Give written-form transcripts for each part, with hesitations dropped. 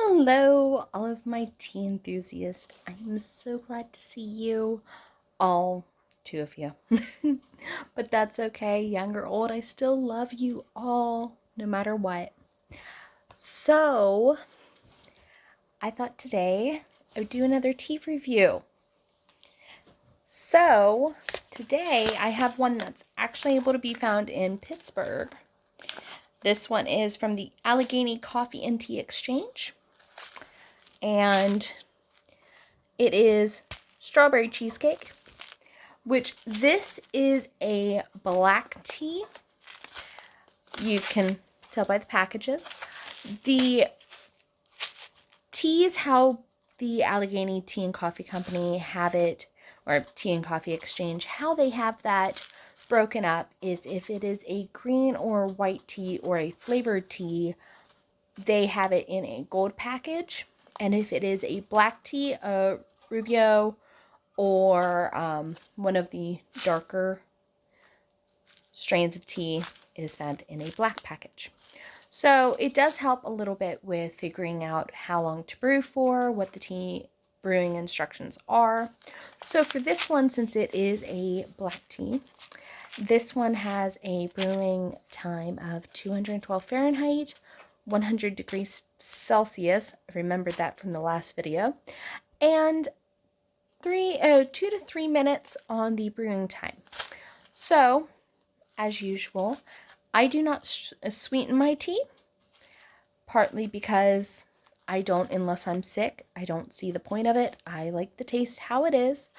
Hello, all of my tea enthusiasts. I'm so glad to see you. All two of you. But that's okay, young or old, I still love you all, no matter what. So, I thought today I would do another tea review. So, today I have one that's actually able to be found in Pittsburgh. This one is from the Allegheny Coffee and Tea Exchange. And it is Strawberry Cheesecake, which this is a black tea. You can tell by the packages. The tea is how the Allegheny Tea and Coffee Company have it, or Tea and Coffee Exchange, how they have that broken up is if it is a green or white tea or a flavored tea, they have it in a gold package. And if it is a black tea, a Rubio, or one of the darker strains of tea, it is found in a black package. So it does help a little bit with figuring out how long to brew for, what the tea brewing instructions are. So for this one, since it is a black tea, this one has a brewing time of 212 Fahrenheit, 100 degrees Celsius. I remembered that from the last video. And 2 to 3 minutes on the brewing time. So, as usual, I do not sweeten my tea, partly because I don't unless I'm sick. I don't see the point of it. I like the taste how it is.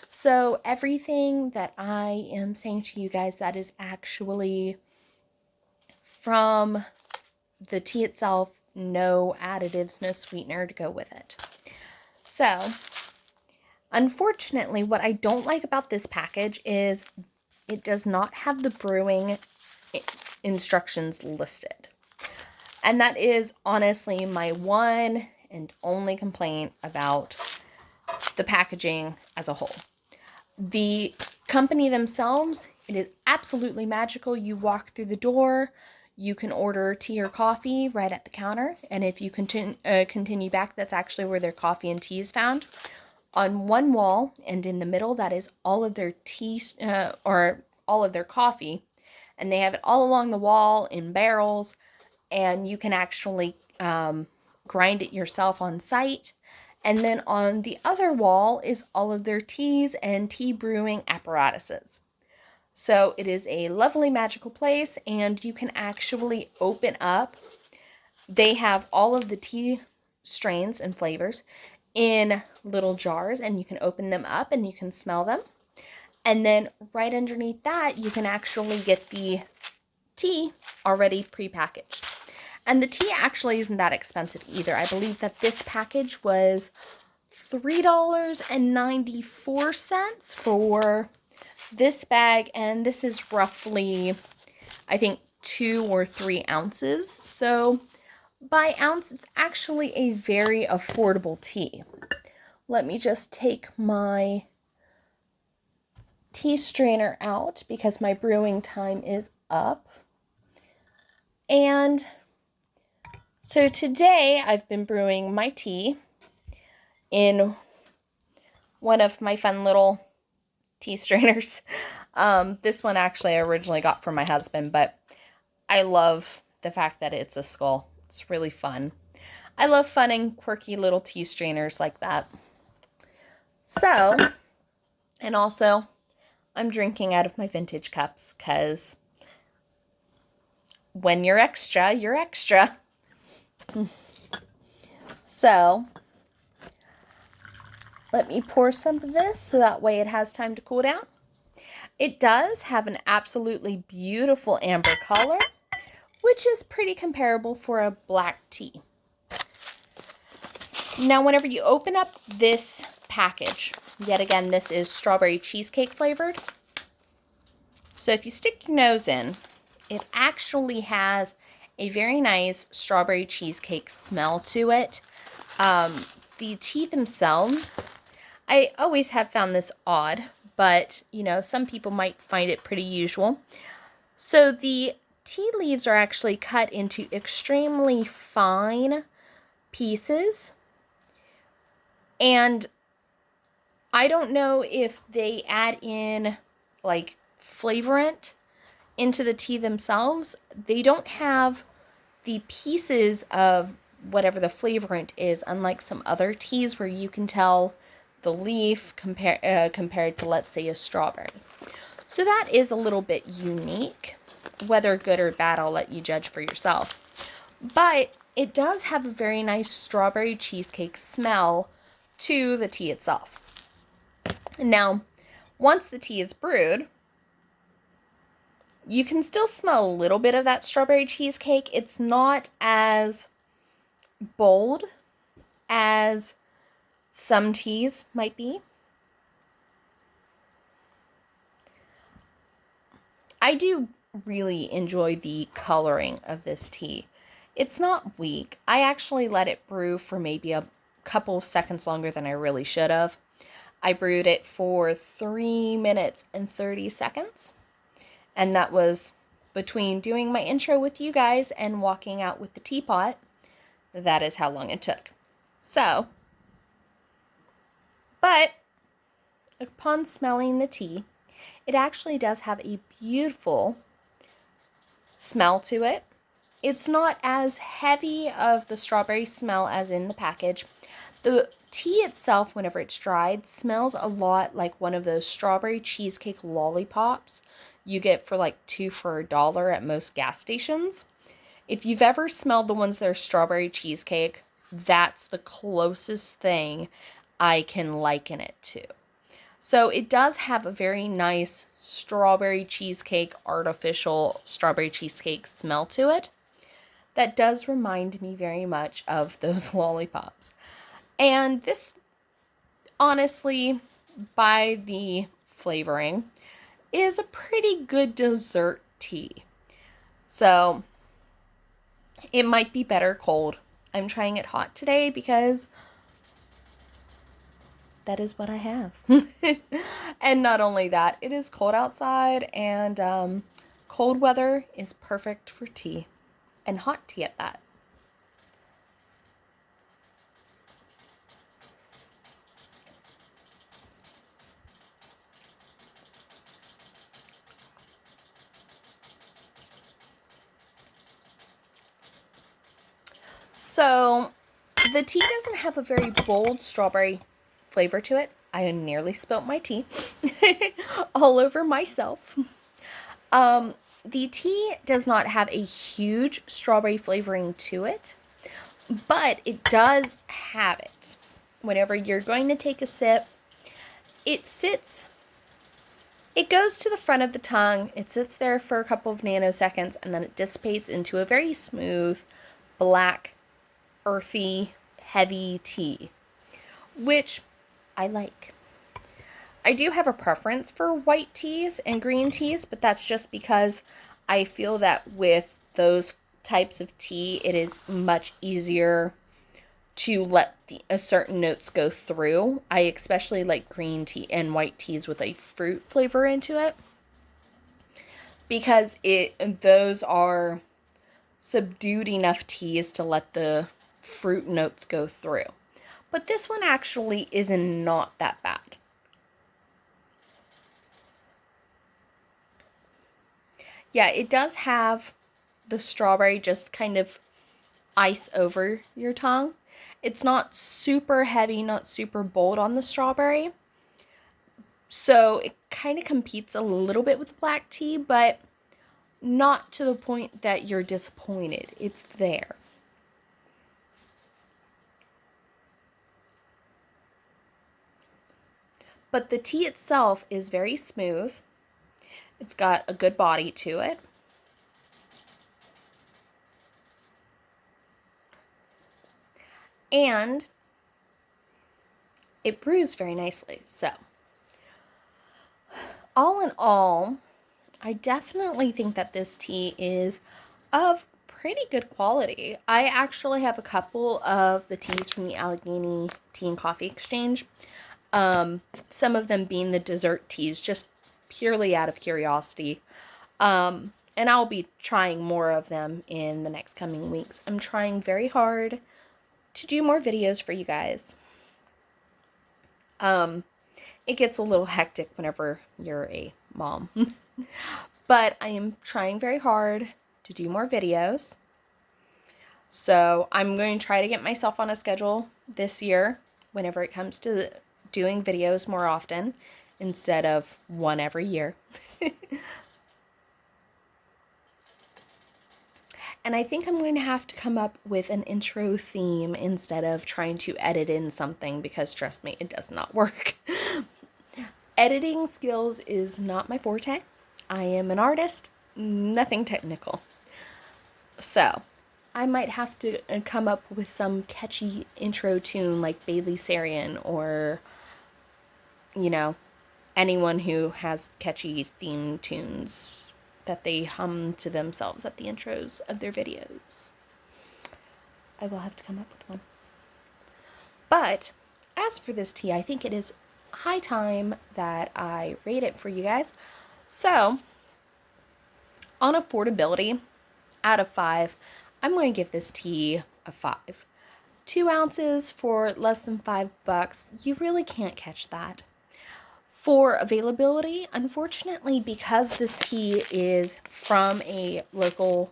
So everything that I am saying to you guys, that is actually from the tea itself, no additives, no sweetener to go with it. So, unfortunately, what I don't like about this package is it does not have the brewing instructions listed. And that is honestly my one and only complaint about the packaging as a whole. The company themselves, it is absolutely magical. You walk through the door, you can order tea or coffee right at the counter. And if you continue back, that's actually where their coffee and tea is found. On one wall and in the middle, that is all of their tea or all of their coffee. And they have it all along the wall in barrels. And you can actually grind it yourself on site. And then on the other wall is all of their teas and tea brewing apparatuses. So it is a lovely magical place, and you can actually open up. They have all of the tea strains and flavors in little jars, and you can open them up and you can smell them. And then right underneath that, you can actually get the tea already prepackaged. And the tea actually isn't that expensive either. I believe that this package was $3.94 for this bag, and this is roughly, I think, 2 or 3 ounces. So by ounce, it's actually a very affordable tea. Let me just take my tea strainer out because my brewing time is up. And so today I've been brewing my tea in one of my fun little tea strainers. This one actually I originally got for my husband, but I love the fact that it's a skull. It's really fun. I love fun and quirky little tea strainers like that. So, and also I'm drinking out of my vintage cups because when you're extra, you're extra. So, let me pour some of this so that way it has time to cool down. It does have an absolutely beautiful amber color, which is pretty comparable for a black tea. Now, whenever you open up this package, yet again, this is strawberry cheesecake flavored. So if you stick your nose in, it actually has a very nice strawberry cheesecake smell to it. The tea themselves, I always have found this odd, but, you know, some people might find it pretty usual. So the tea leaves are actually cut into extremely fine pieces. And I don't know if they add in like flavorant into the tea themselves. They don't have the pieces of whatever the flavorant is, unlike some other teas where you can tell the leaf compared to, let's say, a strawberry. So that is a little bit unique. Whether good or bad, I'll let you judge for yourself. But it does have a very nice strawberry cheesecake smell to the tea itself. Now, once the tea is brewed, you can still smell a little bit of that strawberry cheesecake. It's not as bold as some teas might be. I do really enjoy the coloring of this tea. It's not weak. I actually let it brew for maybe a couple of seconds longer than I really should have. I brewed it for 3 minutes and 30 seconds. And that was between doing my intro with you guys and walking out with the teapot. That is how long it took. So, but upon smelling the tea, it actually does have a beautiful smell to it. It's not as heavy of the strawberry smell as in the package. The tea itself, whenever it's dried, smells a lot like one of those strawberry cheesecake lollipops you get for like 2 for $1 at most gas stations. If you've ever smelled the ones that are strawberry cheesecake, that's the closest thing I can liken it to. So it does have a very nice strawberry cheesecake, artificial strawberry cheesecake smell to it. That does remind me very much of those lollipops. And this, honestly, by the flavoring, is a pretty good dessert tea. So it might be better cold. I'm trying it hot today because that is what I have. And not only that, it is cold outside, and cold weather is perfect for tea, and hot tea at that. So the tea doesn't have a very bold strawberry flavor to it. I nearly spilt my tea all over myself. The tea does not have a huge strawberry flavoring to it, but it does have it. Whenever you're going to take a sip, it goes to the front of the tongue, it sits there for a couple of nanoseconds, and then it dissipates into a very smooth, black, earthy, heavy tea, which I like. I do have a preference for white teas and green teas, but that's just because I feel that with those types of tea, it is much easier to let certain notes go through. I especially like green tea and white teas with a fruit flavor into it, because those are subdued enough teas to let the fruit notes go through. But this one actually is not that bad. Yeah, it does have the strawberry just kind of ice over your tongue. It's not super heavy, not super bold on the strawberry. So it kind of competes a little bit with black tea, but not to the point that you're disappointed. It's there. But the tea itself is very smooth. It's got a good body to it. And it brews very nicely. So, all in all, I definitely think that this tea is of pretty good quality. I actually have a couple of the teas from the Allegheny Tea and Coffee Exchange. Some of them being the dessert teas, just purely out of curiosity. And I'll be trying more of them in the next coming weeks. I'm trying very hard to do more videos for you guys. It gets a little hectic whenever you're a mom. But I am trying very hard to do more videos. So I'm going to try to get myself on a schedule this year whenever it comes to doing videos more often instead of one every year. And I think I'm going to have to come up with an intro theme instead of trying to edit in something, because trust me, it does not work. Editing skills is not my forte. I am an artist, nothing technical. So I might have to come up with some catchy intro tune like Bailey Sarian, or, you know, anyone who has catchy theme tunes that they hum to themselves at the intros of their videos. I will have to come up with one. But as for this tea, I think it is high time that I rate it for you guys. So, on affordability, out of 5, I'm going to give this tea a 5. 2 ounces for less than $5, you really can't catch that. For availability, unfortunately, because this tea is from a local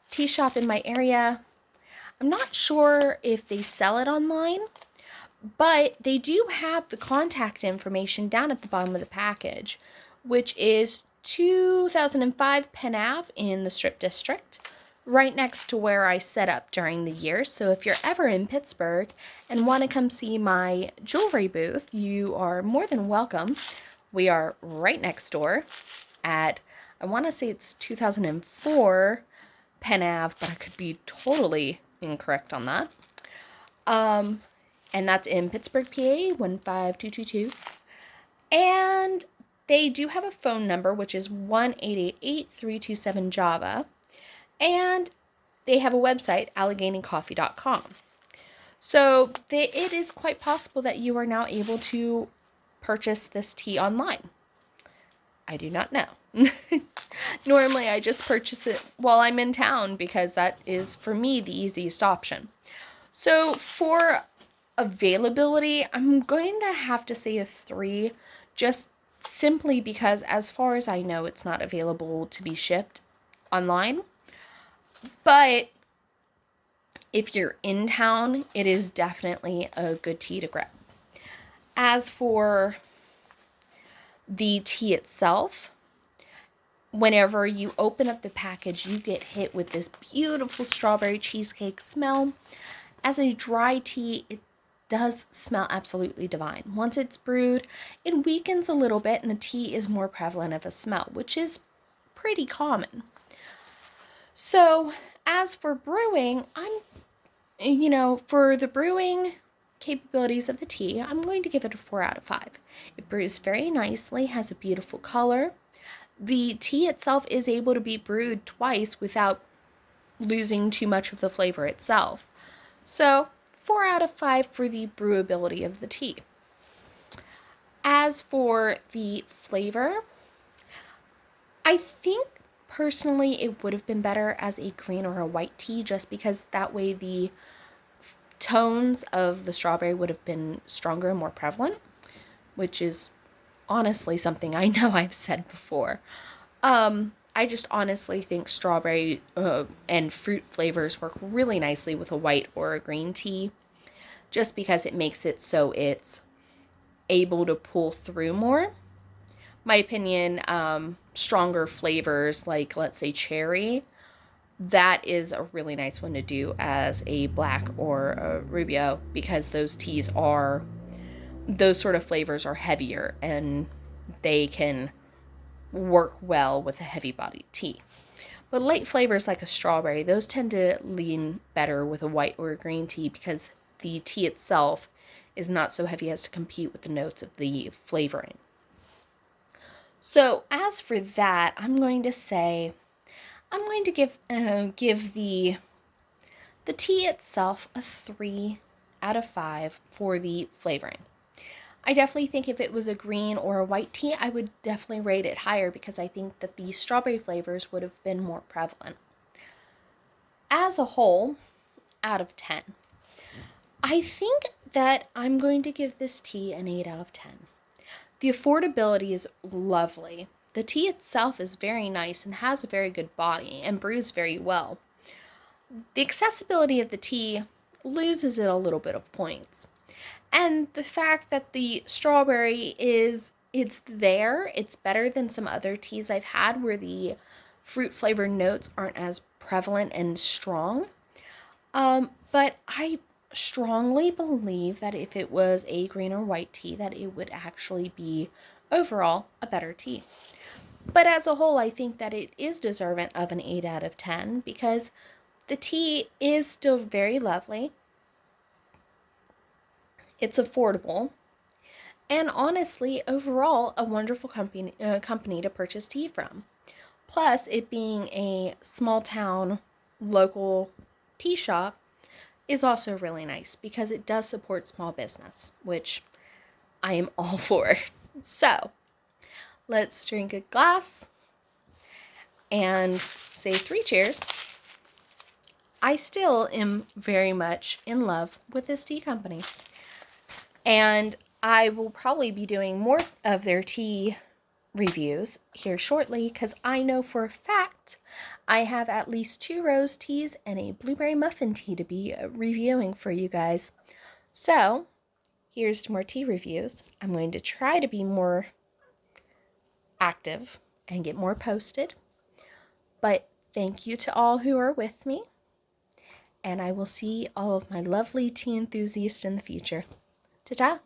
tea shop in my area, I'm not sure if they sell it online, but they do have the contact information down at the bottom of the package, which is 2005 Penn Ave in the Strip District, right next to where I set up during the year. So if you're ever in Pittsburgh and want to come see my jewelry booth, you are more than welcome. We are right next door at, I want to say it's 2004 Penn Ave, but I could be totally incorrect on that. And that's in Pittsburgh, PA, 15222. And they do have a phone number, which is 1-888-327-JAVA. And they have a website, AlleghenyCoffee.com. So it is quite possible that you are now able to purchase this tea online. I do not know. Normally, I just purchase it while I'm in town because that is, for me, the easiest option. So for availability, I'm going to have to say a 3, just simply because as far as I know, it's not available to be shipped online. But if you're in town, it is definitely a good tea to grab. As for the tea itself, whenever you open up the package, you get hit with this beautiful strawberry cheesecake smell. As a dry tea, it does smell absolutely divine. Once it's brewed, it weakens a little bit and the tea is more prevalent of a smell, which is pretty common. So as for brewing, for the brewing capabilities of the tea, I'm going to give it a 4 out of 5. It brews very nicely, has a beautiful color. The tea itself is able to be brewed twice without losing too much of the flavor itself. So 4 out of 5 for the brewability of the tea. As for the flavor, I think personally it would have been better as a green or a white tea, just because that way the tones of the strawberry would have been stronger and more prevalent, which is honestly something I know I've said before. I just honestly think strawberry and fruit flavors work really nicely with a white or a green tea, just because it makes it so it's able to pull through more. My opinion, stronger flavors like, let's say, cherry, that is a really nice one to do as a black or a rubio, because those sort of flavors are heavier and they can work well with a heavy bodied tea. But light flavors like a strawberry, those tend to lean better with a white or a green tea, because the tea itself is not so heavy as to compete with the notes of the flavoring. So as for that, I'm going to give the tea itself a 3 out of 5 for the flavoring. I definitely think if it was a green or a white tea, I would definitely rate it higher, because I think that the strawberry flavors would have been more prevalent. As a whole, out of 10. I think that I'm going to give this tea an 8 out of 10. The affordability is lovely. The tea itself is very nice and has a very good body and brews very well. The accessibility of the tea loses it a little bit of points. And the fact that the strawberry it's there, it's better than some other teas I've had where the fruit flavored notes aren't as prevalent and strong. But I strongly believe that if it was a green or white tea, that it would actually be overall a better tea. But as a whole, I think that it is deserving of an 8 out of 10 because the tea is still very lovely. It's affordable. And honestly, overall, a wonderful company to purchase tea from. Plus, it being a small town local tea shop is also really nice because it does support small business, which I am all for. So, let's drink a glass and say 3 cheers. I still am very much in love with this tea company. And I will probably be doing more of their tea reviews here shortly because I know for a fact I have at least 2 rose teas and a blueberry muffin tea to be reviewing for you guys. So, here's to more tea reviews. I'm going to try to be more active and get more posted. But thank you to all who are with me. And I will see all of my lovely tea enthusiasts in the future. Ta-ta!